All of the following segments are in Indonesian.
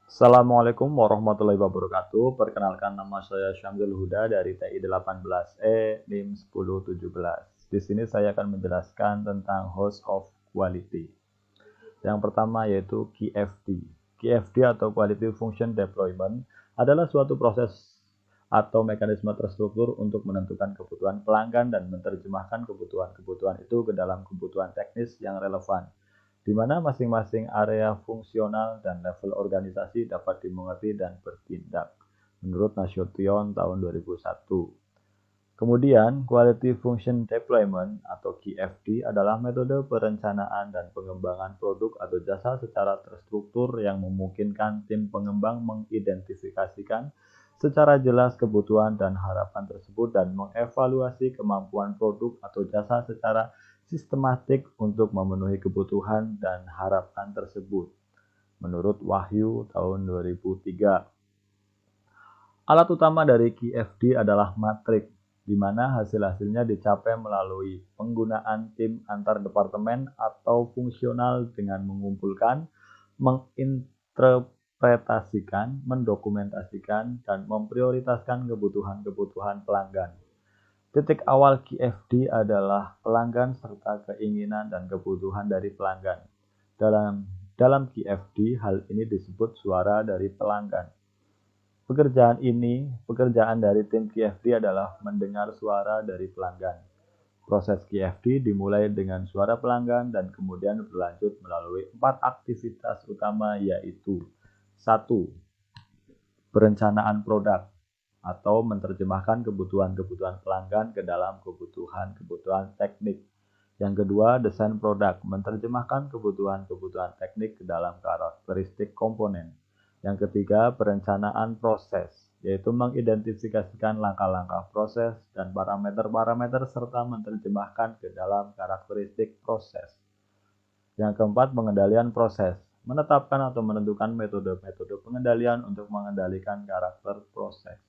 Assalamualaikum warahmatullahi wabarakatuh. Perkenalkan, nama saya Syamsul Huda dari TI 18E NIM 1017. Di sini saya akan menjelaskan tentang host of quality. Yang pertama yaitu QFD. QFD atau Quality Function Deployment adalah suatu proses atau mekanisme terstruktur untuk menentukan kebutuhan pelanggan dan menerjemahkan kebutuhan-kebutuhan itu ke dalam kebutuhan teknis yang relevan, di mana masing-masing area fungsional dan level organisasi dapat dimengerti dan bertindak, menurut Nasution tahun 2001. Kemudian, Quality Function Deployment atau QFD adalah metode perencanaan dan pengembangan produk atau jasa secara terstruktur yang memungkinkan tim pengembang mengidentifikasikan secara jelas kebutuhan dan harapan tersebut dan mengevaluasi kemampuan produk atau jasa secara sistematik untuk memenuhi kebutuhan dan harapan tersebut, menurut Wahyu tahun 2003. Alat utama dari QFD adalah matrik, di mana hasil-hasilnya dicapai melalui penggunaan tim antar departemen atau fungsional dengan mengumpulkan, menginterpretasikan, mendokumentasikan, dan memprioritaskan kebutuhan-kebutuhan pelanggan. Titik awal QFD adalah pelanggan serta keinginan dan kebutuhan dari pelanggan. Dalam QFD, hal ini disebut suara dari pelanggan. Pekerjaan dari tim QFD adalah mendengar suara dari pelanggan. Proses QFD dimulai dengan suara pelanggan dan kemudian berlanjut melalui 4 aktivitas utama, yaitu 1. Perencanaan produk atau menerjemahkan kebutuhan-kebutuhan pelanggan ke dalam kebutuhan-kebutuhan teknik. Yang kedua, desain produk, menerjemahkan kebutuhan-kebutuhan teknik ke dalam karakteristik komponen. Yang ketiga, perencanaan proses, yaitu mengidentifikasikan langkah-langkah proses dan parameter-parameter serta menerjemahkan ke dalam karakteristik proses. Yang keempat, pengendalian proses, menetapkan atau menentukan metode-metode pengendalian untuk mengendalikan karakter proses.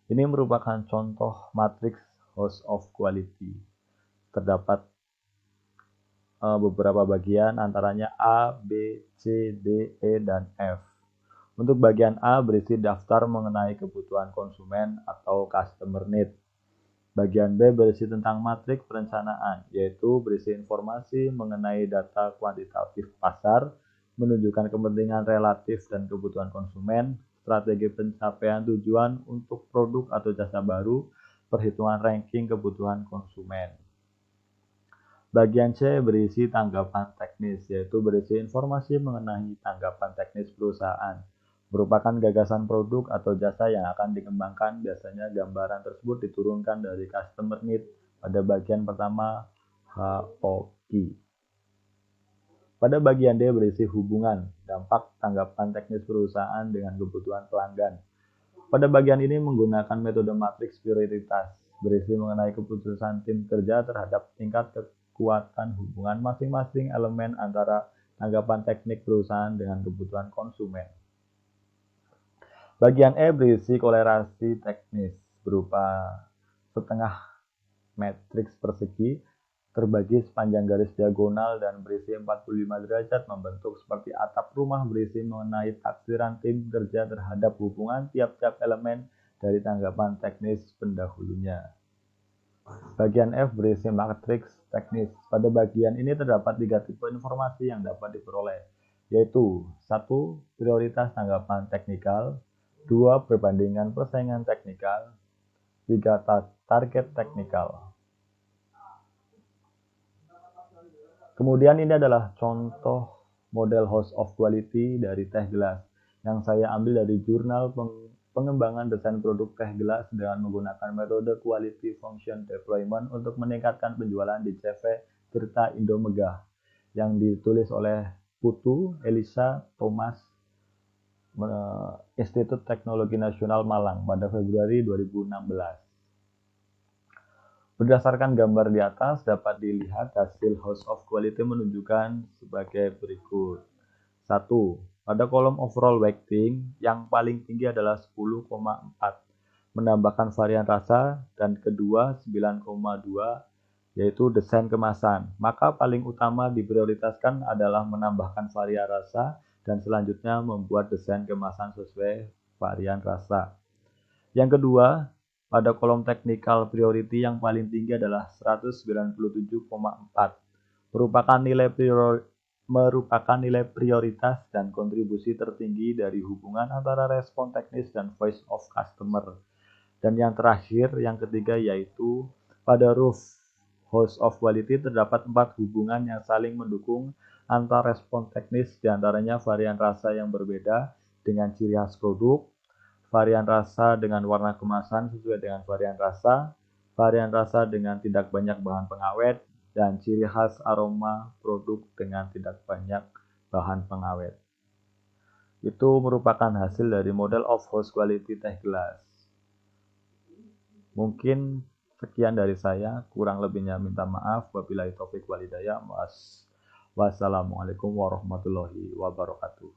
Ini merupakan contoh matriks host of quality. Terdapat beberapa bagian, antaranya A, B, C, D, E, dan F. Untuk bagian A berisi daftar mengenai kebutuhan konsumen atau customer need. Bagian B berisi tentang matrik perencanaan, yaitu berisi informasi mengenai data kuantitatif pasar, menunjukkan kepentingan relatif dan kebutuhan konsumen, strategi pencapaian tujuan untuk produk atau jasa baru, perhitungan ranking kebutuhan konsumen. Bagian C berisi tanggapan teknis, yaitu berisi informasi mengenai tanggapan teknis perusahaan, merupakan gagasan produk atau jasa yang akan dikembangkan. Biasanya gambaran tersebut diturunkan dari customer need pada bagian pertama HOQ. Pada bagian D berisi hubungan, dampak tanggapan teknis perusahaan dengan kebutuhan pelanggan. Pada bagian ini menggunakan metode matriks prioritas, berisi mengenai keputusan tim kerja terhadap tingkat kekuatan hubungan masing-masing elemen antara tanggapan teknik perusahaan dengan kebutuhan konsumen. Bagian E berisi kolerasi teknis berupa setengah matriks persegi terbagi sepanjang garis diagonal dan berisi 45 derajat, membentuk seperti atap rumah, berisi mengenai taksiran tim kerja terhadap hubungan tiap-tiap elemen dari tanggapan teknis pendahulunya. Bagian F berisi matriks teknis. Pada bagian ini terdapat 3 tipe informasi yang dapat diperoleh, yaitu 1. Prioritas tanggapan teknikal, 2. Perbandingan persaingan teknikal, 3. Target teknikal. Kemudian ini adalah contoh model host of quality dari teh gelas yang saya ambil dari jurnal pengembangan desain produk teh gelas dengan menggunakan metode Quality Function Deployment untuk meningkatkan penjualan di CV Tirta Indomegah yang ditulis oleh Putu Elisa Thomas, Institut Teknologi Nasional Malang pada Februari 2016. Berdasarkan gambar di atas dapat dilihat hasil host of quality menunjukkan sebagai berikut. 1. Pada kolom overall weighting, yang paling tinggi adalah 10,4, menambahkan varian rasa, dan kedua 9,2, yaitu desain kemasan. Maka paling utama diprioritaskan adalah menambahkan varian rasa dan selanjutnya membuat desain kemasan sesuai varian rasa. Yang kedua, pada kolom technical priority yang paling tinggi adalah 197,4, merupakan nilai prioritas dan kontribusi tertinggi dari hubungan antara respon teknis dan voice of customer. Dan yang terakhir, yang ketiga, yaitu pada RUF House of Quality terdapat 4 hubungan yang saling mendukung antar respon teknis, diantaranya varian rasa yang berbeda dengan ciri khas produk, varian rasa dengan warna kemasan sesuai dengan varian rasa dengan tidak banyak bahan pengawet, dan ciri khas aroma produk dengan tidak banyak bahan pengawet. Itu merupakan hasil dari model of house quality teh gelas. Mungkin sekian dari saya, kurang lebihnya minta maaf. Wabillahi taufiq wal hidayah. Wassalamualaikum warahmatullahi wabarakatuh.